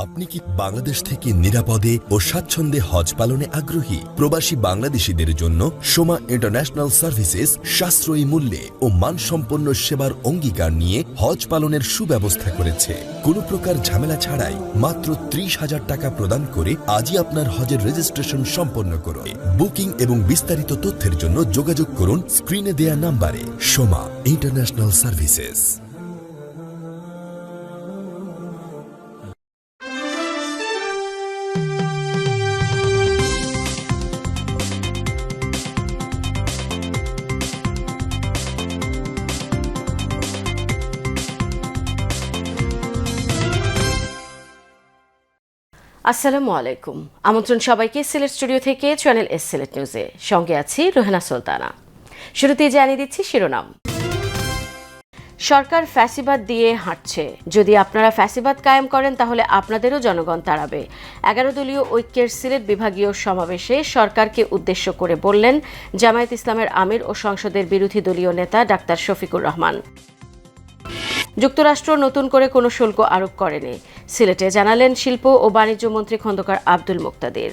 আপনি কি বাংলাদেশ থেকে নিরাপদে ও স্বাচ্ছন্দ্যে হজ পালনে আগ্রহী? প্রবাসী বাংলাদেশিদের জন্য সোমা ইন্টারন্যাশনাল সার্ভিসেস সাশ্রয়ী মূল্যে ও মানসম্পন্ন সেবার অঙ্গীকার নিয়ে হজ পালনের সুব্যবস্থা করেছে। কোনো প্রকার ঝামেলা ছাড়াই মাত্র 30,000 টাকা প্রদান করে আজই আপনার হজের রেজিস্ট্রেশন সম্পন্ন করুন। বুকিং এবং বিস্তারিত তথ্যের জন্য যোগাযোগ করুন স্ক্রিনে দেয়া নাম্বারে। Soma international services. আসসালামু আলাইকুম। আমন্ত্রণ সবাইকে সিলেট স্টুডিও থেকে চ্যানেল এস সিলেট নিউজে। সঙ্গে আছি রোহেনা সুলতানা। শুরুতেই জানিয়ে দিচ্ছি শিরোনাম। সরকার ফ্যাসিবাদ দিয়ে হাঁটছে, যদি আপনারা ফ্যাসিবাদ কায়েম করেন তাহলে আপনাদেরও জনগণ তাড়াবে। 11 দলীয় ঐক্যের সিলেট বিভাগীয় সমাবেশে সরকারকে উদ্দেশ্য করে বললেন জামায়াত ইসলামের আমির ও সংসদের বিরোধী দলীয় নেতা ডাক্তার শফিকুর রহমান। যুক্তরাষ্ট্র নতুন করে কোনো শুল্ক আরোপ করেনি, সিলেটে জানালেন শিল্প ও বাণিজ্য মন্ত্রী খন্দকার আব্দুল মুক্তাদির।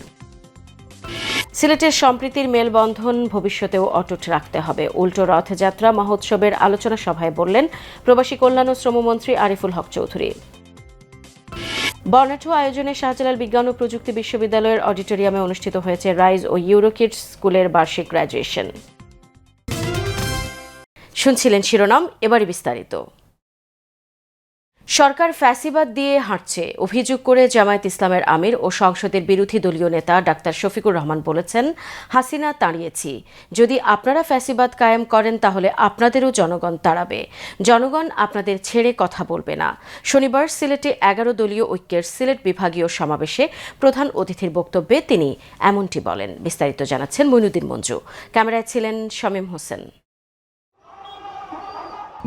সিলেটের সম্প্রীতির মেলবন্ধন ভবিষ্যতেও অটুট রাখতে হবে, উল্টো রথযাত্রা মহোৎসবের আলোচনা সভায় বললেন প্রবাসী কল্যাণ ও শ্রমমন্ত্রী আরিফুল হক চৌধুরী। বর্ণাঢ্য আয়োজনে শাহজালাল বিজ্ঞান ও প্রযুক্তি বিশ্ববিদ্যালয়ের অডিটোরিয়ামে অনুষ্ঠিত হয়েছে রাইজ ও ইউরোকিডস স্কুলের বার্ষিক গ্র্যাজুয়েশন। শুনছিলেন শিরোনাম, এবারে বিস্তারিত। সরকার ফ্যাসিবাদ দিয়ে হাঁটছে অভিযোগ করে জামায়াত ইসলামের আমির ও সংসদের বিরোধী দলীয় নেতা ডাক্তার শফিকুর রহমান বলেছেন, হাসিনা তাড়িয়েছি, যদি আপনারা ফ্যাসিবাদ কায়েম করেন তাহলে আপনাদেরও জনগণ তাড়াবে, জনগণ আপনাদের ছেড়ে কথা বলবে না। শনিবার সিলেটে 11 দলীয় ঐক্যের সিলেট বিভাগীয় সমাবেশে প্রধান অতিথির বক্তব্যে তিনি এমনটি বলেন। বিস্তারিত জানাচ্ছেন মইনুদ্দিন মঞ্জু, ক্যামেরায় ছিলেন শামীম হোসেন।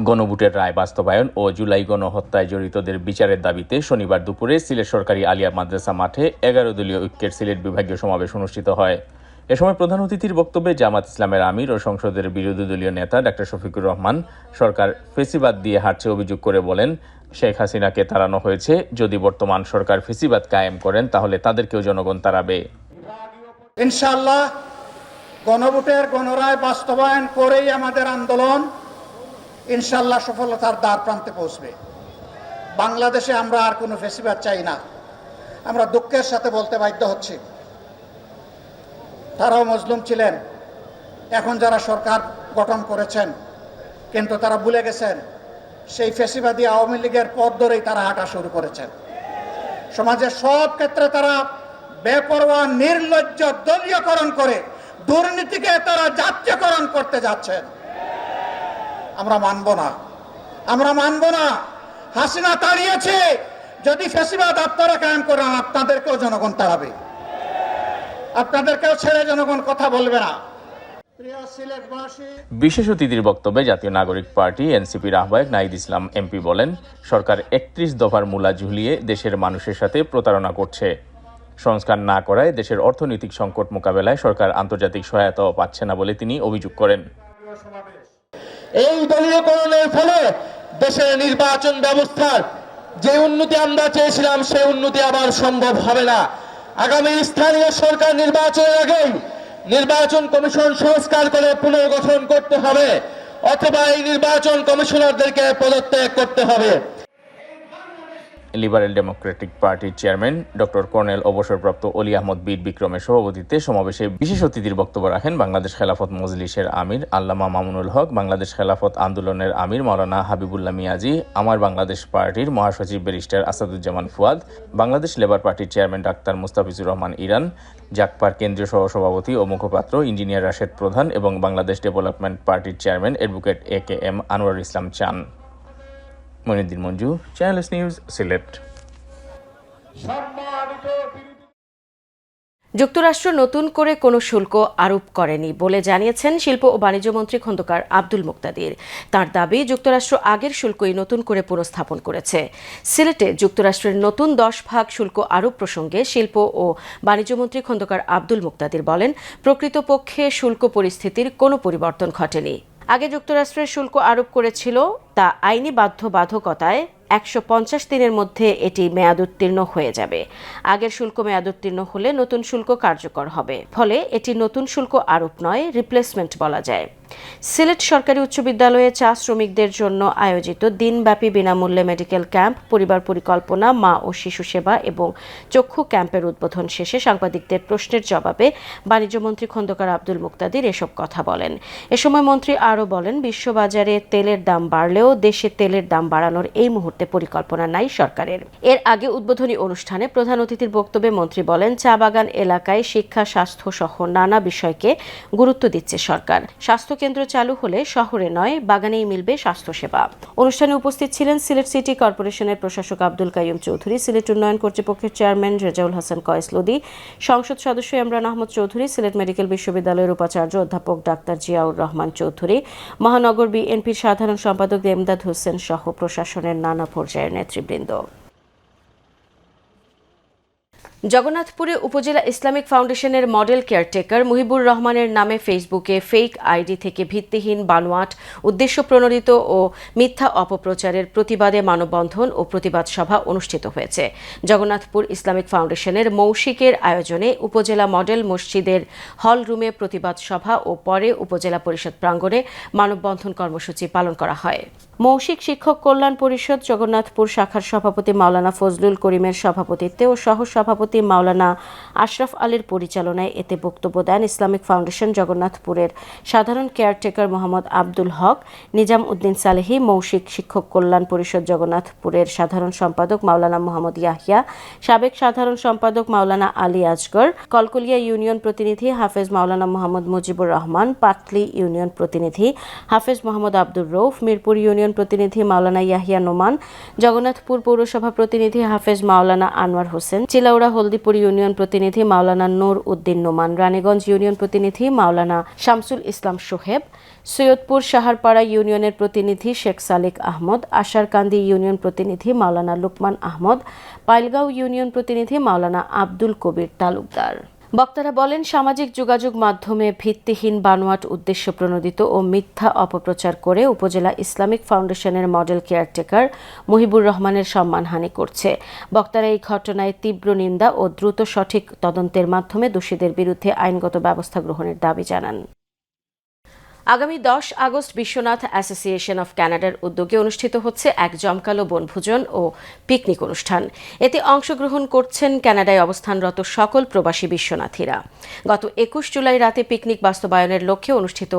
গণভোটের রায় বাস্তবায়ন ও জুলাই গণহত্যায় জড়িতদের বিচারের দাবিতে শনিবার দুপুরে সিলেট সরকারি আলিয়া মাদ্রাসা মাঠে 11 দলীয় ঐক্যের সিলেট বিভাগীয় সমাবেশ অনুষ্ঠিত হয়। এ সময় প্রধান অতিথির বক্তব্যে জামাত ইসলামের আমির ও সংসদের বিরোধী দলীয় নেতা ডাক্তার শফিকুর রহমান সরকার ফেসিবাদ দিয়ে হাঁটছে অভিযোগ করে বলেন, শেখ হাসিনাকে তাড়ানো হয়েছে, যদি বর্তমান সরকার ফেসিবাদ কায়েম করেন তাহলে তাদেরকেও জনগণ তাড়াবে। ইনশাআল্লাহ গণভোটের গণরায় বাস্তবায়ন করেই আমাদের আন্দোলন ইনশাআল্লাহ সফলতার দ্বার প্রান্তে পৌঁছবে। বাংলাদেশে আমরা আর কোনো ফেসিবাদ চাই না। আমরা দুঃখের সাথে বলতে বাধ্য হচ্ছি, তারাও মজলুম ছিলেন, এখন যারা সরকার গঠন করেছেন, কিন্তু তারা ভুলে গেছেন সেই ফেসিবাদী আওয়ামী লীগের পথ ধরেই তারা হাঁটা শুরু করেছেন। সমাজের সব ক্ষেত্রে তারা বেপরোয়া নির্লজ্জ দলীয়করণ করে দুর্নীতিকে তারা জাতীয়করণ করতে যাচ্ছেন। আমরা মানব না, আমরা মানব না। হাসিনা তাড়িয়েছে, যদি ফ্যাসিবাদ আপনারা কায়েম করেন আপনাদেরকেও জনগণ তাড়াবে, আপনাদেরকেও ছেড়ে জনগণ কথা বলবে না। বিশেষ অতিথির বক্তব্যে জাতীয় নাগরিক পার্টি এনসিপির আহ্বায়ক নাহিদ ইসলাম এমপি বলেন, সরকার 31 দফার মূলা ঝুলিয়ে দেশের মানুষের সাথে প্রতারণা করছে। সংস্কার না করায় দেশের অর্থনৈতিক সংকট মোকাবেলায় সরকার আন্তর্জাতিক সহায়তাও পাচ্ছে না বলে তিনি অভিযোগ করেন। এই দলীয়করণের ফলে দেশের নির্বাচন ব্যবস্থার যে উন্নতি আমরা চেয়েছিলাম সেই উন্নতি আবার সম্ভব হবে না। আগামী স্থানীয় সরকার নির্বাচনের আগেই নির্বাচন কমিশন সংস্কার করে পুনর্গঠন করতে হবে, অথবা এই নির্বাচন কমিশনারদেরকে পদত্যাগ করতে হবে। লিবারেল ডেমোক্রেটিক পার্টির চেয়ারম্যান ডক্টর কর্নেল অবসরপ্রাপ্ত অলি আহমদ বীর বিক্রমের সভাপতিত্বে সমাবেশে বিশেষ অতিথির বক্তব্য রাখেন বাংলাদেশ খেলাফত মজলিসের আমির আল্লামা মামুনুল হক, বাংলাদেশ খেলাফত আন্দোলনের আমির মাওলানা হাবিবুল্লাহ মিয়াজি, আমার বাংলাদেশ পার্টির মহাসচিব ব্যারিস্টার আসাদুজ্জামান ফুয়াদ, বাংলাদেশ লেবার পার্টির চেয়ারম্যান ডাক্তার মুস্তাফিজুর রহমান ইরান, জাকপার কেন্দ্রীয় সহসভাপতি ও মুখপাত্র ইঞ্জিনিয়ার রাশেদ প্রধান এবং বাংলাদেশ ডেভেলপমেন্ট পার্টির chairman advocate AKM Anwar Islam Chan. Moinuddin Manju, channel S news, Sylhet. যুক্তরাষ্ট্র নতুন করে কোনো শুল্ক আরোপ করেনি বলে জানিয়েছেন শিল্প ও বাণিজ্য মন্ত্রী খন্দকার আব্দুল মুক্তাদির। তার দাবি, যুক্তরাষ্ট্র আগের শুল্কই নতুন করে পুনঃস্থাপন করেছে। সিলেটে যুক্তরাষ্ট্রের নতুন 10% শুল্ক আরোপ প্রসঙ্গে শিল্প ও বাণিজ্য মন্ত্রী খন্দকার আব্দুল মুক্তাদির বলেন, প্রকৃতপক্ষে শুল্ক পরিস্থিতির কোনো পরিবর্তন ঘটেনি। আগে যুক্তরাষ্ট্রের শুল্ক আরোপ করেছিল তা আইনি বাধ্যবাধকতায় 150 দিনের মধ্যে এটি মেয়াদোত্তীর্ণ হয়ে যাবে। আগের শুল্ক মেয়াদোত্তীর্ণ হলে নতুন শুল্ক কার্যকর হবে, ফলে এটি নতুন শুল্ক আরোপ নয়, রিপ্লেসমেন্ট বলা যায়। সিলেট সরকারি উচ্চ বিদ্যালয়ে চা শ্রমিকদের জন্য আয়োজিত দিনব্যাপী বিনামূল্যে মেডিকেল ক্যাম্প, পরিবার পরিকল্পনা, মা ও শিশু সেবা এবং চক্ষু ক্যাম্পের উদ্বোধন শেষে সাংবাদিকদের প্রশ্নের জবাবে বাণিজ্যমন্ত্রী খন্দকার আব্দুল মুক্তাদির এসব কথা বলেন। এ সময় মন্ত্রী আরও বলেন, বিশ্ববাজারে তেলের দাম বাড়লেও দেশে তেলের দাম বাড়ানোর এই মুহূর্তে পরিকল্পনা নাই সরকারের। এর আগে উদ্বোধনী অনুষ্ঠানে প্রধান অতিথির বক্তব্যে মন্ত্রী বলেন, চা বাগান এলাকায় শিক্ষা, স্বাস্থ্য সহ নানা বিষয়কে গুরুত্ব দিচ্ছে সরকার। স্বাস্থ্য কেন্দ্র চালু হলে শহরে নয়, বাগানেই মিলবে স্বাস্থ্যসেবা। অনুষ্ঠানে উপস্থিত ছিলেন সিলেট সিটি কর্পোরেশনের প্রশাসক আব্দুল কাইয়ুম চৌধুরী, সিলেট উন্নয়ন কর্তৃপক্ষের চেয়ারম্যান রেজাউল হাসান কয়েস লদি, সংসদ সদস্য ইমরান আহমদ চৌধুরী, সিলেট মেডিকেল বিশ্ববিদ্যালয়ের উপাচার্য অধ্যাপক ডাক্তার জিয়াউর রহমান চৌধুরী, মহানগর বিএনপির সাধারণ সম্পাদক এমদাদ হোসেন সহ প্রশাসনের নানা পর্যায়ের নেতৃবৃন্দ। জগন্নাথপুরে উপজেলা ইসলামিক ফাউন্ডেশনের মডেল কেয়ারটেকার মুহিবুর রহমানের নামে ফেসবুকে ফেক আইডি থেকে ভিত্তিহীন, বানোয়াট, উদ্দেশ্যপ্রণোদিত ও মিথ্যা অপপ্রচারের প্রতিবাদে মানববন্ধন ও প্রতিবাদ সভা অনুষ্ঠিত হয়েছে। জগন্নাথপুর ইসলামিক ফাউন্ডেশনের মৌসিকের আয়োজনে উপজেলা মডেল মসজিদের হল রুমে প্রতিবাদ সভা ও পরে উপজেলা পরিষদ প্রাঙ্গণে মানববন্ধন কর্মসূচি পালন করা হয়। মৌসিক শিক্ষক কল্যাণ পরিষদ জগন্নাথপুর শাখার সভাপতি মাওলানা ফজলুল করিমের সভাপতিত্বে ও সহ সভাপতি মাওলানা আশরাফ আলীর পরিচালনায় এতে বক্তব্য দেন ইসলামিক ফাউন্ডেশন জগন্নাথপুরের সাধারণ কেয়ারটেকার মোহাম্মদ আব্দুল হক, নিজাম উদ্দিন সালেহি, মৌসিক শিক্ষক কল্যাণ পরিষদ জগন্নাথপুরের সাধারণ সম্পাদক মাওলানা মোহাম্মদ ইয়াহিয়া, সাবেক সাধারণ সম্পাদক মাওলানা আলী আজগর, কলকলিয়া ইউনিয়ন প্রতিনিধি হাফেজ মাওলানা মোহাম্মদ মুজিবুর রহমান, পাটলি ইউনিয়ন প্রতিনিধি হাফেজ মোহাম্মদ আব্দুর রৌফ, মিরপুর ইউনিয়ন প্রতিনিধি মাওলানা ইয়াহিয়া নোমান, জগন্নাথপুর পৌরসভা প্রতিনিধি হাফেজ মাওলানা আনোয়ার হোসেন, চিলাউড়া হলদিপুর ইউনিয়ন প্রতিনিধি মাওলানা নূর উদ্দিন নোমান, রানীগঞ্জ ইউনিয়ন প্রতিনিধি মাওলানা শামসুল ইসলাম সোহেব, সৈয়দপুর সাহারপাড়া ইউনিয়নের প্রতিনিধি শেখ সালিক আহমদ, আশারকান্দি ইউনিয়ন প্রতিনিধি মাওলানা লুকমান আহমদ, পাইলগাঁও ইউনিয়ন প্রতিনিধি মাওলানা আব্দুল কবির তালুকদার। বক্তারা বলেন, সামাজিক যোগাযোগ মাধ্যমে ভিত্তিহীন, বানোয়াট, উদ্দেশ্যপ্রণোদিত ও মিথ্যা অপপ্রচার করে উপজেলা ইসলামিক ফাউন্ডেশনের মডেল কেয়ারটেকার মুহিবুর রহমানের সম্মানহানি করছে। বক্তারা এই ঘটনায় তীব্র নিন্দা ও দ্রুত সঠিক তদন্তের মাধ্যমে দোষীদের বিরুদ্ধে আইনগত ব্যবস্থা গ্রহণের দাবি জানান। আগামী 10 আগস্ট বিশ্বনাথ অ্যাসোসিয়েশন অফ কানাডার উদ্যোগে অনুষ্ঠিত হচ্ছে এক জমকালো বনভোজন ও পিকনিক অনুষ্ঠান। এতে অংশগ্রহণ করছেন কানাডায় অবস্থানরত সকল প্রবাসী বিশ্বনাথীরা। গত 21 জুলাই রাতে পিকনিক বাস্তবায়নের লক্ষ্যে অনুষ্ঠিত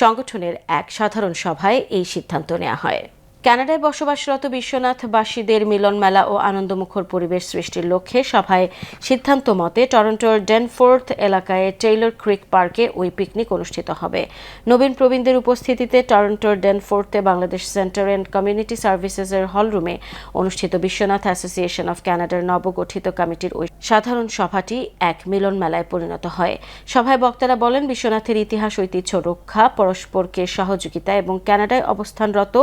সংগঠনের এক সাধারণ সভায় এই সিদ্ধান্ত নেওয়া হয়। কানাডায় বসবাসরত বিশ্বনাথবাসীদের মিলন মেলা ও আনন্দমুখর পরিবেশ সৃষ্টির লক্ষ্যে সভায় সিদ্ধান্ত মতে টরন্টোর ড্যানফোর্থ এলাকায় টেইলর ক্রিক পার্কে ওই পিকনিক অনুষ্ঠিত হবে। নবীন প্রবীণদের উপস্থিতিতে টরন্টোর ড্যানফোর্থে বাংলাদেশ সেন্টার অ্যান্ড কমিউনিটি সার্ভিসেসের হলরুমে অনুষ্ঠিত বিশ্বনাথ অ্যাসোসিয়েশন অফ কানাডার নবগঠিত কমিটির ওই সাধারণ সভাটি এক মিলন মেলায় পরিণত হয়। সভায় বক্তারা বলেন, বিশ্বনাথের ইতিহাস, ঐতিহ্য রক্ষা, পরস্পরকে সহযোগিতা এবং কানাডায় অবস্থানরত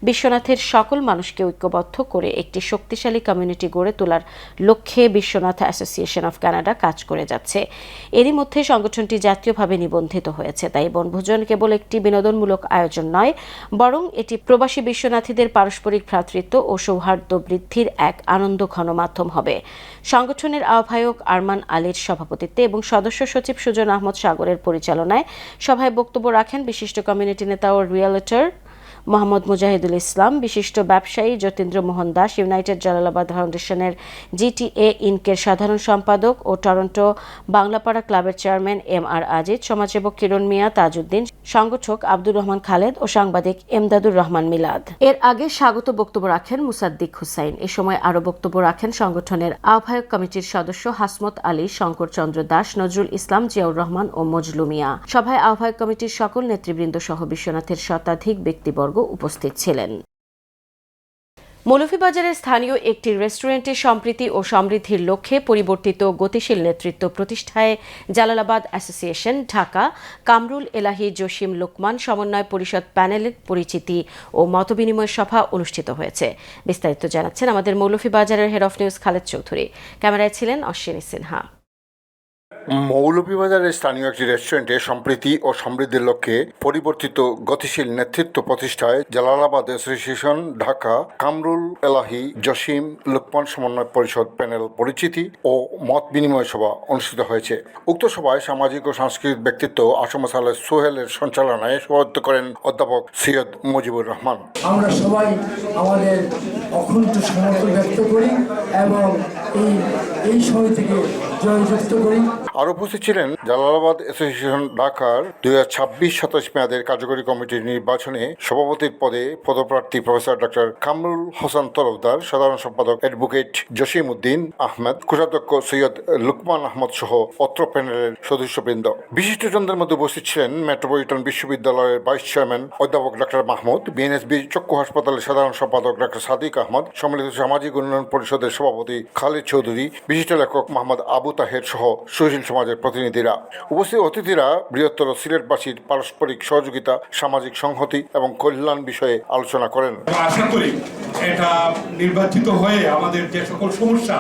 বিশ্বনাথের সকল মানুষকে ঐক্যবদ্ধ করে একটি শক্তিশালী কমিউনিটি গড়ে তোলার লক্ষ্যে বিশ্বনাথ অ্যাসোসিয়েশন অফ কানাডা কাজ করে যাচ্ছে। এরই মধ্যে সংগঠনটি জাতীয়ভাবে নিবন্ধিত হয়েছে। তাই বনভোজন কেবল একটি বিনোদনমূলক আয়োজন নয়, বরং এটি প্রবাসী বিশ্বনাথীদের পারস্পরিক ভ্রাতৃত্ব ও সৌহার্দ্য বৃদ্ধির এক আনন্দঘন মাধ্যম হবে। সংগঠনের আহ্বায়ক আরমান আলীর সভাপতিত্বে এবং সদস্য সচিব সুজন আহমদ সাগরের পরিচালনায় সভায় বক্তব্য রাখেন বিশিষ্ট কমিউনিটি নেতা ও রিয়েলটর মোহাম্মদ মুজাহিদুল ইসলাম, বিশিষ্ট ব্যবসায়ী যতীন্দ্র মোহন দাস, ইউনাইটেড জালালাবাদ ফাউন্ডেশনের জিটিএ ইনকের সাধারণ সম্পাদক ও টরন্টো বাংলাপাড়া ক্লাবের চেয়ারম্যান এম.আর. আজিজ, সমাজসেবক কিরণ মিয়া তাজউদ্দিন, সংগঠক আব্দুর রহমান খালেদ ও সাংবাদিক এমদাদুর রহমান মিলাদ। এর আগে স্বাগত বক্তব্য রাখেন মুসাদ্দিক হুসাইন। এ সময় আরও বক্তব্য রাখেন সংগঠনের আহ্বায়ক কমিটির সদস্য হাসমত আলী, শঙ্কর চন্দ্র দাস, নজরুল ইসলাম, জিয়াউর রহমান ও মজলু মিয়া। সভায় আহ্বায়ক কমিটির সকল নেতৃবৃন্দ সহ বিশ্বনাথের শতাধিক ব্যক্তিবর্গ উপস্থিত ছিলেন। মৌলভীবাজারের স্থানীয় একটি রেস্টুরেন্টে সম্প্রীতি ও সমৃদ্ধির লক্ষ্যে পরিবর্তিত গতিশীল নেতৃত্ব প্রতিষ্ঠায় জালালাবাদ অ্যাসোসিয়েশন, ঢাকা, কামরুল এলাহি জসিম লোকমান সমন্বয় পরিষদ প্যানেলের পরিচিতি ও মতবিনিময় সভা অনুষ্ঠিত হয়েছে। বিস্তারিত জানাচ্ছেন আমাদের মৌলভীবাজারের head of news Khaled Chowdhury. ক্যামেরায় ছিলেন অশ্বিনী সিনহা। মৌলভীবাজারের স্থানীয় একটি রেস্টুরেন্টে সম্প্রীতি ও সমৃদ্ধির লক্ষ্যে পরিবর্তিত গতিশীল নেতৃত্ব প্রতিষ্ঠায় জালালাবাদ অ্যাসোসিয়েশন, ঢাকা, কামরুল এলাহি, জসিম, লুকমান সমন্বয় পরিষদ প্যানেল পরিচিতি ও মত বিনিময় সভা অনুষ্ঠিত হয়েছে। উক্ত সভায় সামাজিক ও সাংস্কৃতিক ব্যক্তিত্ব আসম সালে সোহেলের সঞ্চালনায় সভাপতিত্ব করেন অধ্যাপক সৈয়দ মুজিবুর রহমান। আমরা সবাই আমাদের অকুণ্ঠ সমর্থন ব্যক্ত করি এবং এই সমিতিকে জয়যুক্ত করি। আরও উপস্থিত ছিলেন জালালাবাদ অ্যাসোসিয়েশন ঢাকার 2026-27 মেয়াদের কার্যকরী কমিটির নির্বাচনে সভাপতির পদে পদপ্রার্থী প্রফেসর ডক্টর কামরুল হোসেন তরফদার, সাধারণ সম্পাদক অ্যাডভোকেট জসিম উদ্দিন আহমেদ, কোষাধ্যক্ষ সৈয়দ লুকমান আহমদ সহ অত্র প্যানেলের সদস্যবৃন্দ। বিশিষ্টজনদের মধ্যে উপস্থিত ছিলেন মেট্রোপলিটন বিশ্ববিদ্যালয়ের ভাইস চেয়ারম্যান অধ্যাপক ডক্টর মাহমুদ, বিএনএসবি চক্ষু হাসপাতালের সাধারণ সম্পাদক ডক্টর সাদিক আহমদ, সম্মিলিত সামাজিক উন্নয়ন পরিষদের সভাপতি খালিদ চৌধুরী, বিশিষ্ট লেখক মোহাম্মদ আবু তাহের সহ সুশীল সমাজের প্রতিনিধিরা। উপস্থিত অতিথিরা বৃহত্তর সিলেটবাসীর পারস্পরিক সহযোগিতা, সামাজিক সংহতি এবং কল্যাণ বিষয়ে আলোচনা করেন। আশা করি এটা নির্বাচিত হয়ে আমাদের যে সকল সমস্যা,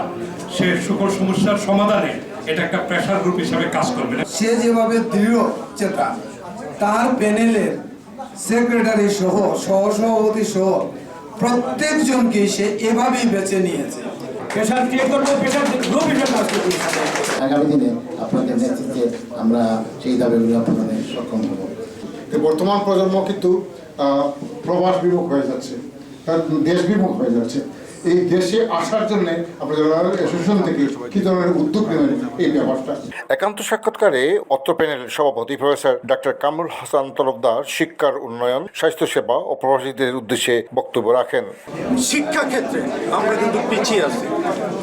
সে সকল সমস্যার সমাধানে এটা একটা প্রেসার গ্রুপ হিসেবে কাজ করবে। সে যেভাবে দৃঢ় চেতা, তার প্যানেলের সেক্রেটারি সহ সহসভাপতি সহ প্রত্যেকজনকে সে এভাবেই বেছে নিয়েছে। আগামী দিনে আপনাদের নেতৃত্বে আমরা সেই দাবিগুলো পূরণে সক্ষম হব। বর্তমান প্রজন্ম কিন্তু প্রবাস বিমুখ হয়ে যাচ্ছে, দেশ বিমুখ হয়ে যাচ্ছে। এই দেশে আসার জন্য আপনাদের অ্যাসোসিয়েশন থেকে কি ধরনের উদ্যোগ নেবেন এই ব্যাপারটা? একান্ত সাক্ষাৎকারে অত্র প্যানেলের সভাপতি প্রফেসর ডক্টর কামরুল হাসান তরফদার শিক্ষার উন্নয়ন, স্বাস্থ্যসেবা ও প্রবাসীদের উদ্দেশ্যে বক্তব্য রাখেন। শিক্ষা ক্ষেত্রে আমরা কিন্তু পিছিয়ে আছি,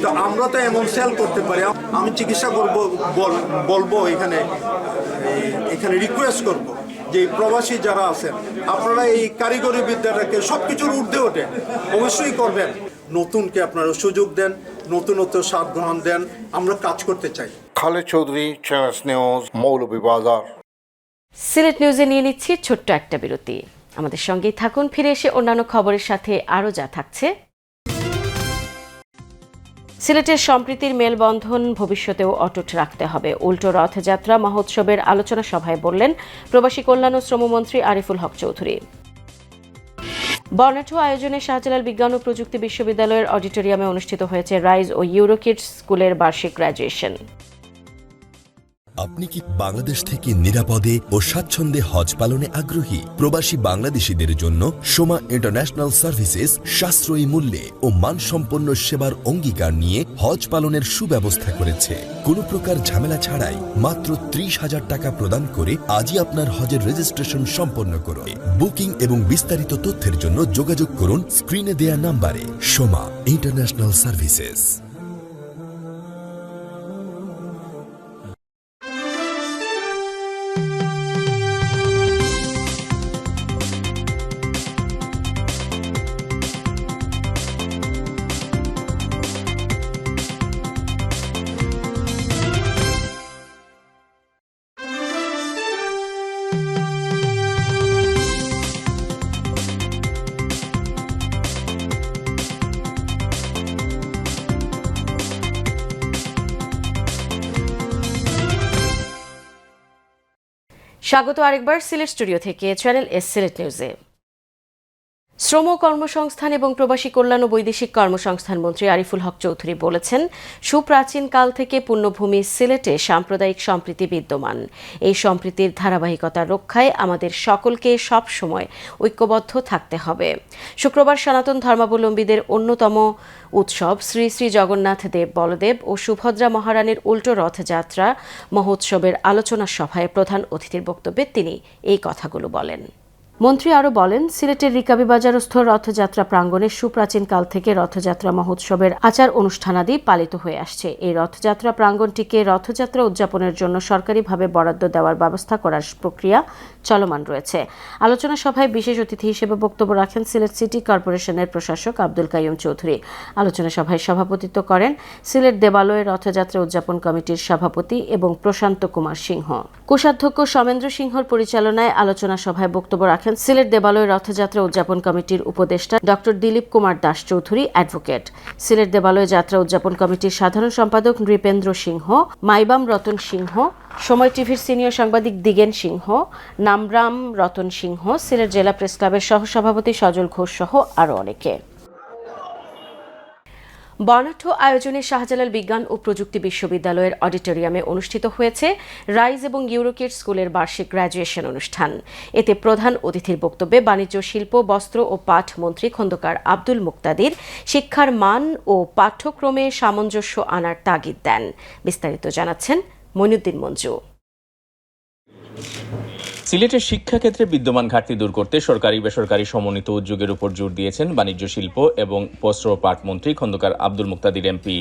তো আমরা তো এমন সেল করতে পারি। আমি চিকিৎসা বলবো এখানে রিকোয়েস্ট করব যে প্রবাসী যারা আছেন, আপনারা এই কারিগরি বিদ্যাটাকে সবকিছুর ঊর্ধ্বে ওঠে অবশ্যই করবেন। নতুনকে আপনারা সুযোগ দেন, নতুনত্ব স্বাদ গ্রহণ দেন, আমরা কাজ করতে চাই। Khaled Chowdhury, channels news, Moulvibazar. সিলেট নিউজে নিয়ে নিচ্ছি ছোট্ট একটা বিরতি। আমাদের সঙ্গেই থাকুন, ফিরে এসে অন্যান্য খবরের সাথে আরও যা থাকছে। সিলেটের সম্প্রীতির মেলবন্ধন ভবিষ্যতেও অটুট রাখতে হবে, উল্টো রথযাত্রা মহোৎসবের আলোচনা সভায় বললেন প্রবাসী কল্যাণ ও শ্রমমন্ত্রী আরিফুল হক চৌধুরী। বর্ণাঢ্য আয়োজনে শাহজালাল বিজ্ঞান ও প্রযুক্তি বিশ্ববিদ্যালয়ের অডিটোরিয়ামে অনুষ্ঠিত হয়েছে রাইজ ও ইউরোকিডস স্কুলের বার্ষিক গ্র্যাজুয়েশন। আপনি কি বাংলাদেশ থেকে নিরাপদে ও স্বাচ্ছন্দ্যে হজ পালনে আগ্রহী? প্রবাসী বাংলাদেশিদের জন্য সোমা ইন্টারন্যাশনাল সার্ভিসেস সাশ্রয়ী মূল্যে ও মানসম্পন্ন সেবার অঙ্গীকার নিয়ে হজ পালনের সুব্যবস্থা করেছে। কোনো প্রকার ঝামেলা ছাড়াই মাত্র 30,000 টাকা প্রদান করে আজই আপনার হজের রেজিস্ট্রেশন সম্পন্ন করুন। বুকিং এবং বিস্তারিত তথ্যের জন্য যোগাযোগ করুন স্ক্রিনে দেয়া নাম্বারে। Soma international services. স্বাগত আরেকবার সিলেট স্টুডিও থেকে চ্যানেল এস সিলেট নিউজে। শ্রম কর্মসংস্থান এবং প্রবাসী কল্যাণ ও বৈদেশিক কর্মসংস্থান মন্ত্রী আরিফুল হক চৌধুরী বলেছেন, সুপ্রাচীন কাল থেকে পুণ্যভূমি সিলেটে সাম্প্রদায়িক সম্প্রীতি বিদ্যমান। এই সম্প্রীতির ধারাবাহিকতা রক্ষায় আমাদের সকলকে সব সময় ঐক্যবদ্ধ থাকতে হবে। শুক্রবার সনাতন ধর্মাবলম্বীদের অন্যতম উৎসব শ্রী শ্রী জগন্নাথ দেব বলদেব ও সুভদ্রা মহারানীর উল্টো রথযাত্রা মহোৎসবের আলোচনা সভায় প্রধান অতিথির বক্তব্যে তিনি এই কথাগুলো বলেন। মন্ত্রী আরও বলেন, সিলেটের রিকাবি বাজারস্থ রথযাত্রা প্রাঙ্গণে সুপ্রাচীন কাল থেকে রথযাত্রা মহোৎসবের আচার অনুষ্ঠানাদি পালিত হয়ে আসছে। এই রথযাত্রা প্রাঙ্গণটিকে রথযাত্রা উদযাপনের জন্য সরকারিভাবে বরাদ্দ দেওয়ার ব্যবস্থা করার প্রক্রিয়া চলমান রয়েছে। আলোচনা সভায় বিশেষ অতিথি হিসেবে বক্তব্য রাখেন সিলেট সিটি কর্পোরেশনের প্রশাসক আব্দুল কাইয়ুম চৌধুরী। আলোচনা সভায় সভাপতিত্ব করেন সিলেট দেবালয়ের রথযাত্রা উদযাপন কমিটির সভাপতি এবং প্রশান্ত কুমার সিংহ। কোষাধ্যক্ষ সমেন্দ্র সিংহর পরিচালনায় আলোচনা সভায় বক্তব্য রাখেন সিলেট দেবালয় রথযাত্রা উদযাপন কমিটির উপদেষ্টা ডক্টর দিলীপ কুমার দাস চৌধুরী অ্যাডভোকেট, সিলেট দেবালয় যাত্রা উদযাপন কমিটির সাধারণ সম্পাদক নৃপেন্দ্র সিংহ, মাইবাম রতন সিংহ, সময় টিভির সিনিয়র সাংবাদিক দিগেন সিংহ, নামরাম রতন সিংহ, সিলেট জেলা প্রেস ক্লাবের সহসভাপতি সজল ঘোষ সহ আরও অনেকে। বর্ণাঢ্য আয়োজনে শাহজালাল বিজ্ঞান ও প্রযুক্তি বিশ্ববিদ্যালয়ের অডিটোরিয়ামে অনুষ্ঠিত হয়েছে রাইজ এবং ইউরোকিডস স্কুলের বার্ষিক গ্র্যাজুয়েশন অনুষ্ঠান। এতে প্রধান অতিথির বক্তব্যে বাণিজ্য, শিল্প, বস্ত্র ও পাট মন্ত্রী খন্দকার আব্দুল মুক্তাদির শিক্ষার মান ও পাঠ্যক্রমে সামঞ্জস্য আনার তাগিদ দেন। বিস্তারিত জানাচ্ছেন মইনুদ্দিন মঞ্জু। সিলেটের শিক্ষাক্ষেত্রে বিদ্যমান ঘাটতি দূর করতে সরকারি বেসরকারি সমন্বিত উদ্যোগের উপর জোর দিয়েছেন বাণিজ্য, শিল্প এবং বস্ত্র ও পাট মন্ত্রী খন্দকার আব্দুল মুক্তাদির এমপি।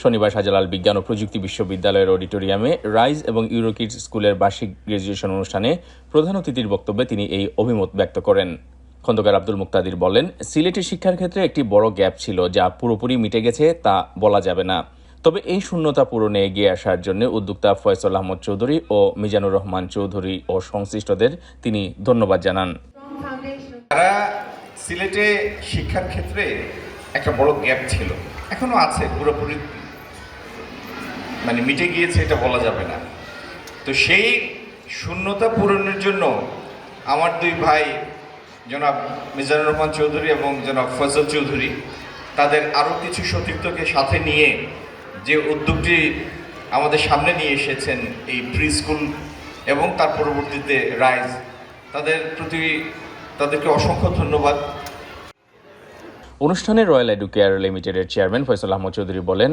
শনিবার শাহজালাল বিজ্ঞান ও প্রযুক্তি বিশ্ববিদ্যালয়ের অডিটোরিয়ামে রাইজ এবং ইউরোকিডস স্কুলের বার্ষিক গ্র্যাজুয়েশন অনুষ্ঠানে প্রধান অতিথির বক্তব্যে তিনি এই অভিমত ব্যক্ত করেন। খন্দকার আব্দুল মুক্তাদির বলেন, সিলেটের শিক্ষার ক্ষেত্রে একটি বড় গ্যাপ ছিল, যা পুরোপুরি মিটে গেছে তা বলা যাবে না। তবে এই শূন্যতা পূরণে এগিয়ে আসার জন্য উদ্যোক্তা ফয়সল আহমদ চৌধুরী ও মিজানুর রহমান চৌধুরী ও সংশ্লিষ্টদের তিনি ধন্যবাদ জানান। তারা সিলেটে শিক্ষার ক্ষেত্রে একটা বড় গ্যাপ ছিল, এখনো আছে, পুরোপুরি মিটে গিয়েছে এটা বলা যাবে না। তো সেই শূন্যতা পূরণের জন্য আমার দুই ভাই জনাব মিজানুর রহমান চৌধুরী এবং জনাব ফয়সল চৌধুরী তাদের আরও কিছু সতীর্থকে সাথে নিয়ে যে উদ্যোগটি আমাদের সামনে নিয়ে এসেছেন, এই প্রি স্কুল এবং তার পরবর্তীতে রাইজ, তাদেরকে অসংখ্য ধন্যবাদ। অনুষ্ঠানে রয়্যাল এডুকেয়ার লিমিটেডের চেয়ারম্যান ফয়সল আহমদ চৌধুরী বলেন,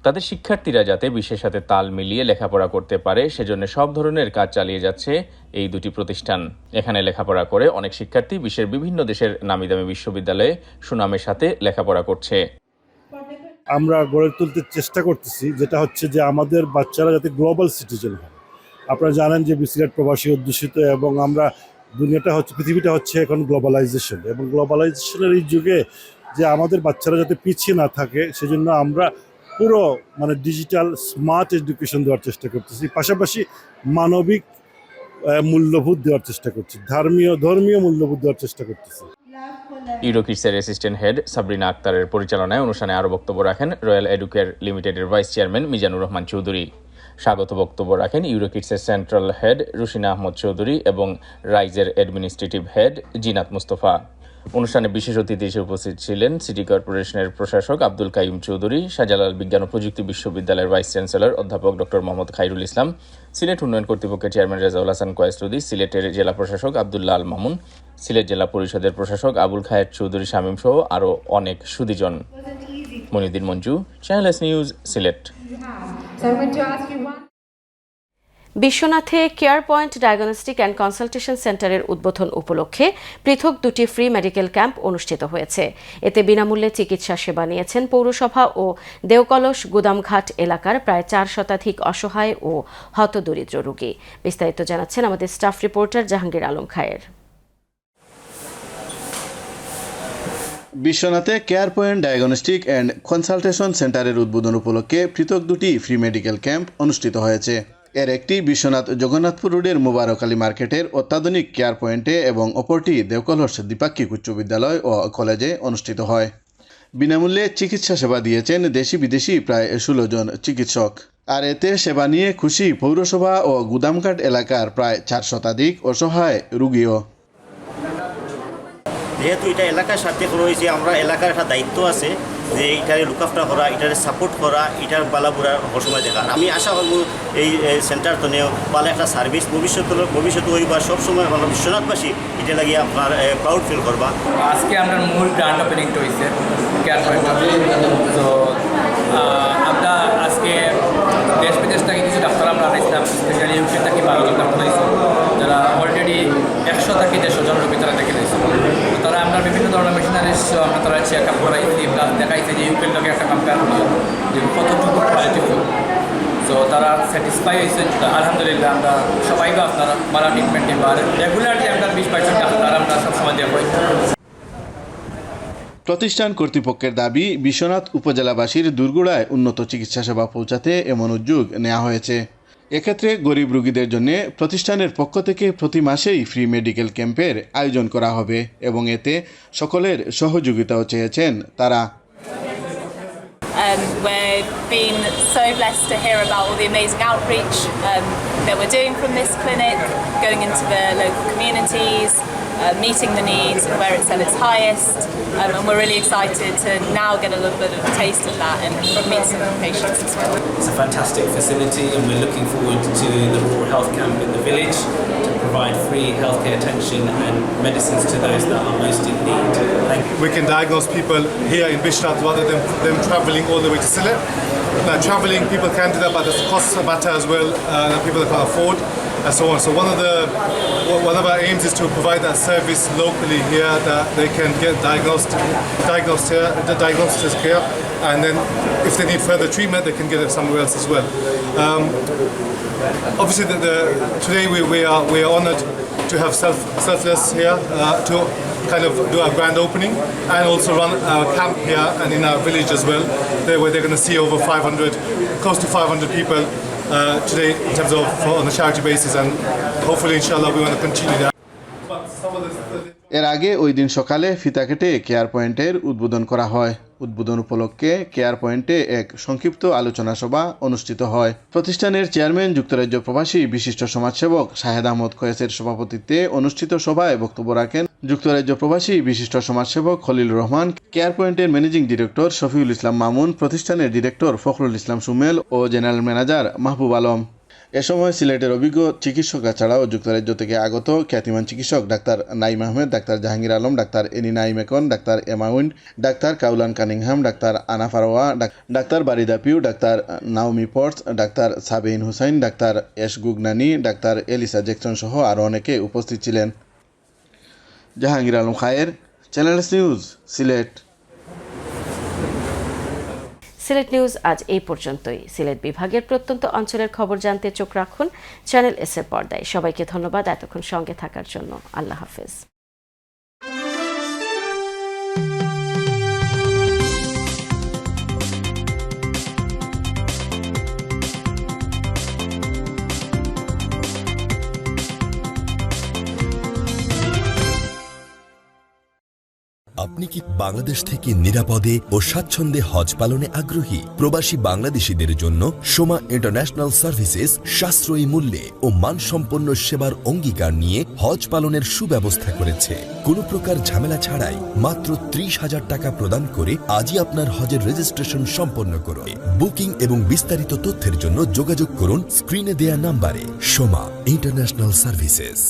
তাদের শিক্ষার্থীরা যাতে বিশ্বের সাথে তাল মিলিয়ে লেখাপড়া করতে পারে সেজন্য সব ধরনের কাজ চালিয়ে যাচ্ছে এই দুটি প্রতিষ্ঠান। এখানে লেখাপড়া করে অনেক শিক্ষার্থী বিশ্বের বিভিন্ন দেশের নামিদামি বিশ্ববিদ্যালয়ে সুনামের সাথে লেখাপড়া করছে। আমরা গড়ে তুলতে চেষ্টা করতেছি, যেটা হচ্ছে যে আমাদের বাচ্চারা যাতে গ্লোবাল সিটিজেন হয়। আপনারা জানেন যে সিলেট প্রবাসী অধ্যুষিত এবং আমরা পৃথিবীটা হচ্ছে এখন গ্লোবালাইজেশন, এবং গ্লোবালাইজেশনের এই যুগে যে আমাদের বাচ্চারা যাতে পিছিয়ে না থাকে সেজন্য আমরা পুরো ডিজিটাল স্মার্ট এডুকেশন দেওয়ার চেষ্টা করতেছি, পাশাপাশি মানবিক মূল্যবোধ দেওয়ার চেষ্টা করছি, ধর্মীয় মূল্যবোধ দেওয়ার চেষ্টা করতেছি। ইউরোকিডসের অ্যাসিস্ট্যান্ট হেড সাবরিনা আক্তারের পরিচালনায় অনুষ্ঠানে আরও বক্তব্য রাখেন রয়্যাল এডুকেয়ার লিমিটেডের ভাইস চেয়ারম্যান মিজানুর রহমান চৌধুরী। স্বাগত বক্তব্য রাখেন ইউরোকিডসের সেন্ট্রাল হেড রুশিনা আহমদ চৌধুরী এবং রাইজের অ্যাডমিনিস্ট্রেটিভ হেড জিনাত মুস্তফা। অনুষ্ঠানে বিশেষ অতিথি হিসেবে উপস্থিত ছিলেন সিটি কর্পোরেশনের প্রশাসক আব্দুল কাইয়ুম চৌধুরী, শাহজালাল বিজ্ঞান ও প্রযুক্তি বিশ্ববিদ্যালয়ের ভাইস চ্যান্সেলর অধ্যাপক ডক্টর মোহাম্মদ খাইরুল ইসলাম, সিলেট উন্নয়ন কর্তৃপক্ষের চেয়ারম্যান রেজাউল হাসান কয়েসরুদ্দি, সিলেটের জেলা প্রশাসক আব্দুল্লাহ আল মামুন, সিলেট জেলা পরিষদের প্রশাসক আবুল খায়ের চৌধুরী শামীম সহ আরও অনেক সুধীজন। Moniuddin Manju, channel S news, Sylhet. বিশ্বনাথে care point diagnostic and consultation সেন্টারের উদ্বোধন উপলক্ষে পৃথক দুটি ফ্রি মেডিকেল ক্যাম্প অনুষ্ঠিত হয়েছে। এতে বিনামূল্যে চিকিৎসা সেবা নিয়েছেন পৌরসভা ও দেওকলস গুদামঘাট এলাকার প্রায় 4 শতাধিক অসহায় ও হতদরিদ্র রোগী। বিস্তারিত জানাচ্ছেন আমাদের স্টাফ রিপোর্টার জাহাঙ্গীর আলম খায়ের। বিশ্বনাথে care point diagnostic and consultation সেন্টারের উদ্বোধন উপলক্ষে পৃথক দুটি ফ্রি মেডিকেল ক্যাম্প অনুষ্ঠিত হয়েছে। এর একটি বিশ্বনাথ জগন্নাথপুর রোডের মুবারক আলী মার্কেটের অত্যাধুনিক কেয়ার পয়েন্টে এবং অপরটি দেওকলস দ্বিপাক্ষিক উচ্চ বিদ্যালয় ও কলেজে অনুষ্ঠিত হয়। বিনামূল্যে চিকিৎসা সেবা দিয়েছেন দেশি বিদেশি প্রায় 16 জন চিকিৎসক। আর এতে সেবা নিয়ে খুশি পৌরসভা ও গুদামঘাট এলাকার প্রায় 4 শতাধিক অসহায় রোগীও। যেহেতু এটা এলাকার সাথে রয়েছে, আমরা এলাকার একটা দায়িত্ব আছে যে এটারে লুকআফটা করা, এটারে সাপোর্ট করা, এটার বালাবুড়ার সময় দেখা। আমি আশা করব এই সেন্টার তো নেও ভালো একটা সার্ভিস ভবিষ্যতে হইবা, সবসময় আমরা বিশ্বনাথবাসী এটা লাগিয়ে আপনার প্রাউড ফিল করবা। আজকে আমরা মূল গ্র্যান্ড ওপেনিংটা হয়েছে কেয়ার পয়েন্ট। তো আমরা আজকে দেশ বিদেশ থেকে কিছু ডাক্তার আমরা আনাইছিলাম, স্পেশালি ইউকে থেকে 12 জন ডাক্তার আইসি, যারা অলরেডি 100 থেকে 150 জন রোগী তারা দেখে দিয়েছে। তারা আমরা বিভিন্ন ধরনের মেশিনারিজ আমরা তারা চেক আপ করাইছি, প্লাস দেখাইছে যে ইউকের লোকে একটা কম্পেয়ার করি যে কতটুকু কোয়ালিটিফুল। তো তারা স্যাটিসফাই হয়েছে আলহামদুলিল্লাহ। আমরা সবাইকে আপনারা ভালো ট্রিটমেন্ট দিবার রেগুলারলি আমরা 20% ডাক্তার আমরা সবসময় দেবো। প্রতিষ্ঠান কর্তৃপক্ষের দাবি, বিশ্বনাথ উপজেলাবাসীর দুর্গুড়ায় উন্নত চিকিৎসা সেবা পৌঁছাতে এমন উদ্যোগ নেওয়া হয়েছে। এক্ষেত্রে গরিব রোগীদের জন্য প্রতিষ্ঠানের পক্ষ থেকে প্রতি মাসেই ফ্রি মেডিকেল ক্যাম্পের আয়োজন করা হবে এবং এতে সকলের সহযোগিতাও চেয়েছেন তারা। We've been so blessed to hear about all the amazing outreach that we're doing from this clinic, going into the local communities, meeting the needs and where it's at its highest, and we're really excited to now get a little bit of a taste of that and meet some patients as well. It's a fantastic facility and we're looking forward to the rural health camp in the village to provide free healthcare attention and medicines to those that are most in need. We can diagnose people here in Bishnat rather than them travelling all the way to Sylhet. Travelling, people can do that, but the costs matter as well that people can't afford and so on. So one of our aims is to provide that service locally here, that they can get diagnostic care, and then if they need further treatment, they can get it somewhere else as well. Obviously, today we are honoured to have Selfless here to kind of do our grand opening and also run our camp here and in our village as well, where they're going to see over 500, close to 500 people today in terms of on a charity basis, and hopefully inshallah we want to continue that. এর আগে ওই দিন সকালে ফিতা কেটে care পয়েন্টের উদ্বোধন করা হয়। উদ্বোধন উপলক্ষে কেয়ার পয়েন্টে এক সংক্ষিপ্ত আলোচনা সভা অনুষ্ঠিত হয়। প্রতিষ্ঠানের চেয়ারম্যান যুক্তরাজ্য প্রবাসী বিশিষ্ট সমাজসেবক শাহেদ আহমদ কয়েসের সভাপতিত্বে অনুষ্ঠিত সভায় বক্তব্য রাখেন যুক্তরাজ্য প্রবাসী বিশিষ্ট সমাজসেবক খলিলুর রহমান, কেয়ার পয়েন্টের ম্যানেজিং ডিরেক্টর শফিউল ইসলাম মামুন, প্রতিষ্ঠানের ডিরেক্টর ফখরুল ইসলাম সুমেল ও জেনারেল ম্যানেজার মাহবুব আলম। এ সময় সিলেটের অভিজ্ঞ চিকিৎসকরা ছাড়াও যুক্তরাজ্য থেকে আগত খ্যাতিমান চিকিৎসক doctor Naim Ahmed, doctor Jahangir Alam, doctor Annie Naim একন, ডাক্তার এমাউইন, doctor Caolan Cunningham, doctor Anna ফারোয়া, ডাক্তার বারিদা পিউ, ডাক্তার নাওমি পর্স, doctor Sabine Hussain, doctor S Gugnani, doctor Elisa Jackson সহ আরও অনেকে উপস্থিত ছিলেন। Jahangir Alam Khayer, channel S news, Sylhet. Sylhet news আজ এই পর্যন্তই। সিলেট বিভাগের প্রত্যন্ত অঞ্চলের খবর জানতে চোখ রাখুন চ্যানেল এস এর পর্দায়। সবাইকে ধন্যবাদ এতক্ষণ সঙ্গে থাকার জন্য। আল্লাহ হাফেজ। আপনি কি বাংলাদেশ থেকে নিরাপদে ও স্বাচ্ছন্দ্যে হজ পালনে আগ্রহী? প্রবাসী বাংলাদেশীদের জন্য সোমা ইন্টারন্যাশনাল সার্ভিসেস সাশ্রয়ী মূল্যে ও মানসম্পন্ন সেবার অঙ্গীকার নিয়ে হজ পালনের সুব্যবস্থা করেছে। কোনো প্রকার ঝামেলা ছাড়াই মাত্র 30,000 টাকা প্রদান করে আজই আপনার হজের রেজিস্ট্রেশন সম্পন্ন করুন। বুকিং এবং বিস্তারিত তথ্যের জন্য যোগাযোগ করুন স্ক্রিনে দেয়া নাম্বারে। Soma international services.